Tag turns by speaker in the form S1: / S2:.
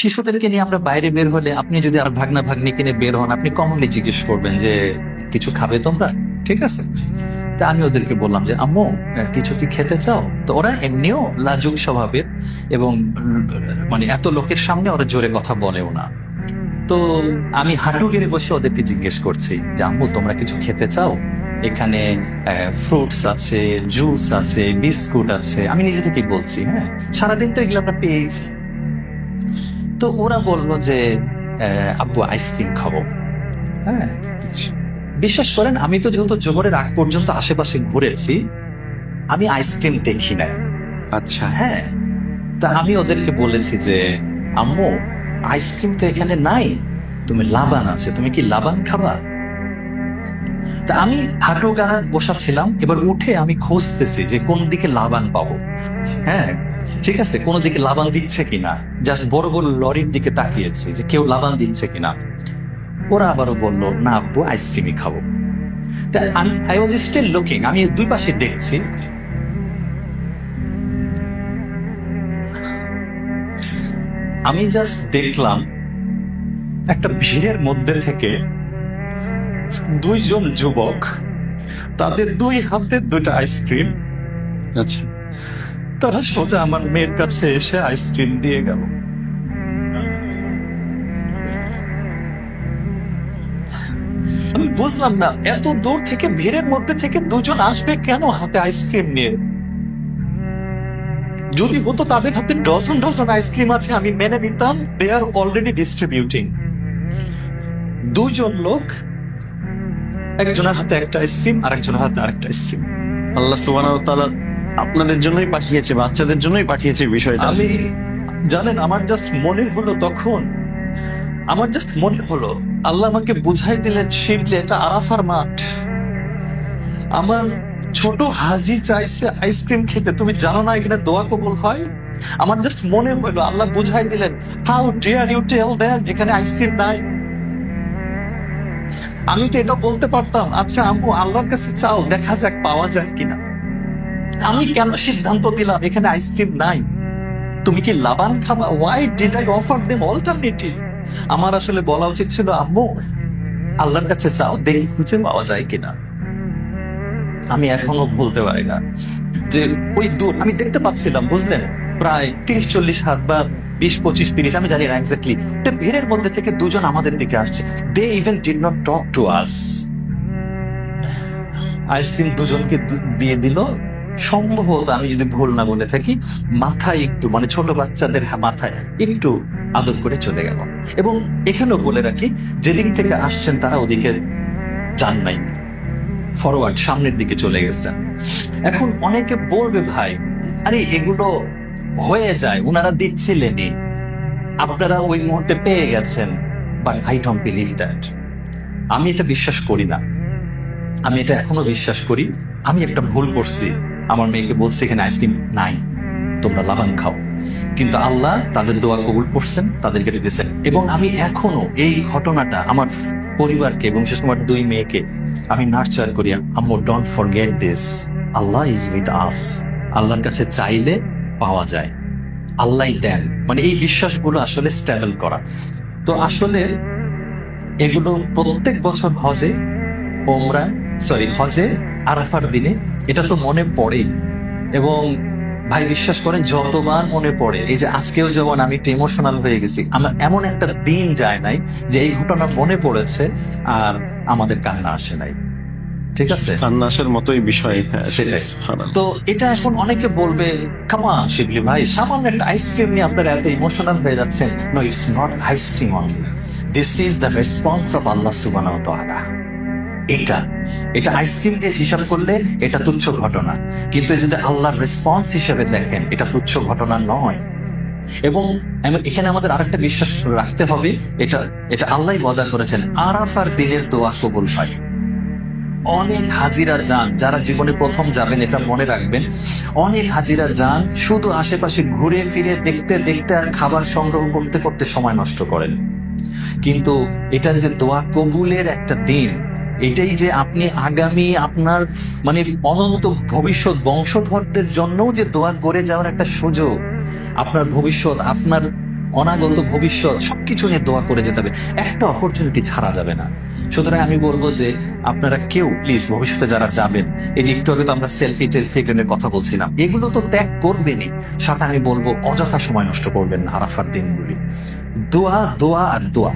S1: শিশুদেরকে নিয়ে আমরা বাইরে বের হলে আপনি যদি আর ভাগনা ভাগ্নিকে নিয়ে বের হন, আপনি কমনলি জিজ্ঞেস করবেন যে কিছু খাবে তোমরা, ঠিক আছে? তা আমি ওদেরকে বললাম যে আম্মু কিছু কি খেতে চাও? তো ওরা এমনিও লাজুক স্বভাবের এবং মানে এত লোকের সামনে ওরা জোরে কথা বলেও না। তো আমি হাঁটু গেড়ে বসে ওদেরকে জিজ্ঞেস করছি যে আম্মু তোমরা কিছু খেতে চাও? এখানে ফ্রুটস আছে, জুস আছে, বিস্কুট আছে। আমি নিজে থেকেই বলছি, হ্যাঁ সারাদিন তো এগুলো আমরা পেয়েছি। তো ওরা বললো যে আব্বু আইসক্রিম খাবো। হ্যাঁ, বিশ্বাস করেন আমি তো যেহেতু জোহরের আগ পর্যন্ত আশেপাশে ঘুরেছি, আমি আইসক্রিম দেখি না।
S2: আচ্ছা,
S1: হ্যাঁ, তা আমি ওদেরকে বলেছি যে আম্মু আইসক্রিম তো এখানে নাই, তুমি লাবান আছে, তুমি কি লাবান খাবা? তা আমি হাঁটু গাড়া বসাচ্ছিলাম, এবার উঠে আমি খুঁজতেছি যে কোন দিকে লাবান পাবো। হ্যাঁ ঠিক আছে, কোন দিকে লাবান দিচ্ছে কিনা, জাস্ট বড় বড় লরির দিকে তাকিয়েছি যে কেউ লাবান দিচ্ছে কিনা। ওরা আবারও বললো না আব্বু আইসক্রিমই খাবো। আই ওয়াজ স্টিল লুকিং, আমি দুই পাশে দেখছি। আমি জাস্ট দেখলাম একটা ভিড়ের মধ্যে থেকে দুইজন যুবক, তাদের দুই হাতে দুটা আইসক্রিম,
S2: আচ্ছা,
S1: তারা সোজা আমার মেয়ের কাছে এসে আইসক্রিম দিয়ে গেল। আমি বুঝলাম না এত দূর থেকে ভিড়ের মধ্যে থেকে দুজন আসবে কেন হাতে আইসক্রিম নিয়ে। যদি হতো তাদের হাতে ডজন ডজন আইসক্রিম আছে আমি মেনে নিতাম, দে আর অলরেডি ডিস্ট্রিবিউটিং। দুইজন লোক, একজনের হাতে একটা আইসক্রিম আর একজনের হাতে আরেকটা আইসক্রিম।
S2: আল্লাহ সুবহানাহু ওয়া তাআলা আপনাদের জন্যই পাঠিয়েছে, বাচ্চাদের জন্যই পাঠিয়েছে বিষয়টা।
S1: আমি জানেন আমার জাস্ট মনে হলো তখন, আমার জাস্ট মনে হলো আল্লাহ আমাকে বুঝাই দিলেন শিবলে এটা আরাফার মাঠ। আমার ছোট হাজি চাইছে আইসক্রিম খেতে, তুমি জানো না এখানে দোয়া কবুল হয়? আমার জাস্ট মনে হলো আল্লাহ বুঝাই দিলেন how dare you tell them এখানে আইসক্রিম নাই। আমি তো এটা বলতে পারতাম আচ্ছা আম্মু আল্লাহর কাছে চাও দেখা যাক পাওয়া যায় কিনা। আমি কেন সিদ্ধান্ত দিলাম এখানে আইসক্রিম নাই? তুমি কি লাবান খাবা? Why did I offer them alternative? আমার আসলে বলা উচিত ছিল আম্মু আল্লাহর কাছে চাও দেখি খুঁজে পাওয়া যায় কিনা। আমি এখনো বলতে পারি না যে ওই দূর আমি দেখতে পাচ্ছিলাম, বুঝলেন, প্রায় 30-40 হাত বা 20-25-30, আমি জানি না এক্স্যাক্টলি। ভিড়ের মধ্যে থেকে দুজন আমাদের দিকে আসছে। They even did not talk to us. Ice cream দুজনকে দিয়ে দিল। সম্ভবত আমি যদি ভুল না বলে থাকি মাথায় একটু, মানে ছোট বাচ্চাদের মাথায় একটু আদর করে চলে গেল। এবং এখানেও বলে রাখি যেদিক থেকে আসছেন তারা ওদিকে যান নাই, ফরওয়ার্ড সামনের দিকে চলে গেছেন। এখন অনেকে বলবে ভাই আরে এগুলো হয়ে যায়, ওনারা দিচ্ছিলেনই, আপনারা ওই মুহূর্তে পেয়ে গেছেন। But I don't believe that. আমি এটা বিশ্বাস করি না। আমি এটা এখনো বিশ্বাস করি আমি একটা ভুল করছি। আমার মেয়েকে বলছি এখানে আইসক্রিম নাই, তোমরা লাবান খাও, কিন্তু আল্লাহ তাদের দোয়া কবুল করছেন, তাদেরকে দিতেছেন। এবং আমি এখনো এই ঘটনাটা আমার পরিবারকে এবং বিশেষ করে দুই মেয়েকে আমি নার্চার করি। আম্মু don't forget this, Allah is with us. আল্লাহর কাছে চাইলে পাওয়া যায়, আল্লাহই দেন। মানে এই বিশ্বাসগুলো আসলে স্টেবল করা। তো আসলে এগুলো প্রত্যেক বছর হজে হজে আরাফার দিনে এটা তো মনে পড়েই। এবং ভাই বিশ্বাস করেন যতবার মনে পড়ে, এই যে আজকেও যেমন আমি একটু ইমোশনাল হয়ে গেছি, আমার এমন একটা দিন যায় নাই যে এই ঘটনা মনে পড়েছে আর আমাদের কান্না আসে নাই। ঠিক আছে,
S2: কান্না আসার মতোই বিষয়।
S1: সেটাই। তো এটা এখন অনেকে বলবে কামান শিবলি ভাই সামান্য একটা আইসক্রিম নিয়ে আপনারা এত ইমোশনাল হয়ে যাচ্ছেন। No, it's not ice cream only, this is the response of Allah সুবহানাহু ওয়া তাআলা। এটা আইসক্রিম দিয়ে হিসাব করলে এটা তুচ্ছ ঘটনা, কিন্তু যদি আল্লাহর রেসপন্স হিসেবে দেখেন এটা তুচ্ছ ঘটনা নয়। এবং এখানে আমাদের আরেকটা বিশ্বাস রাখতে হবে, এটা আল্লাহ ওয়াদা করেছেন আরাফার দিনের দোয়া কবুল হয়। অনেক হাজিরা যান, যারা জীবনে প্রথম যাবেন এটা মনে রাখবেন, অনেক হাজিরা যান শুধু আশেপাশে ঘুরে ফিরে দেখতে দেখতে আর খাবার সংগ্রহ করতে করতে সময় নষ্ট করেন। কিন্তু এটা যে দোয়া কবুলের একটা দিন, এটাই যে আপনি আগামী আপনার মানে অনন্ত ভবিষ্যৎ বংশধরদের জন্য যে দোয়া করে যাওয়ার একটা সুযোগ, আপনার ভবিষ্যৎ আপনার অনাগত ভবিষ্যৎ সবকিছু নিয়ে দোয়া করে যেতে হবে, একটা অপরচুনিটি ছাড়া যাবে না। সুতরাং আমি বলবো যে আপনারা কেউ প্লিজ ভবিষ্যতে যারা যাবেন, এই যে একটু আগে তো আমরা সেলফি টেলফির কথা বলছিলাম, এগুলো তো ত্যাগ করবেনই, সাথে আমি বলবো অযথা সময় নষ্ট করবেন না আরাফার দিনগুলি। দোয়া দোয়া আর দোয়া।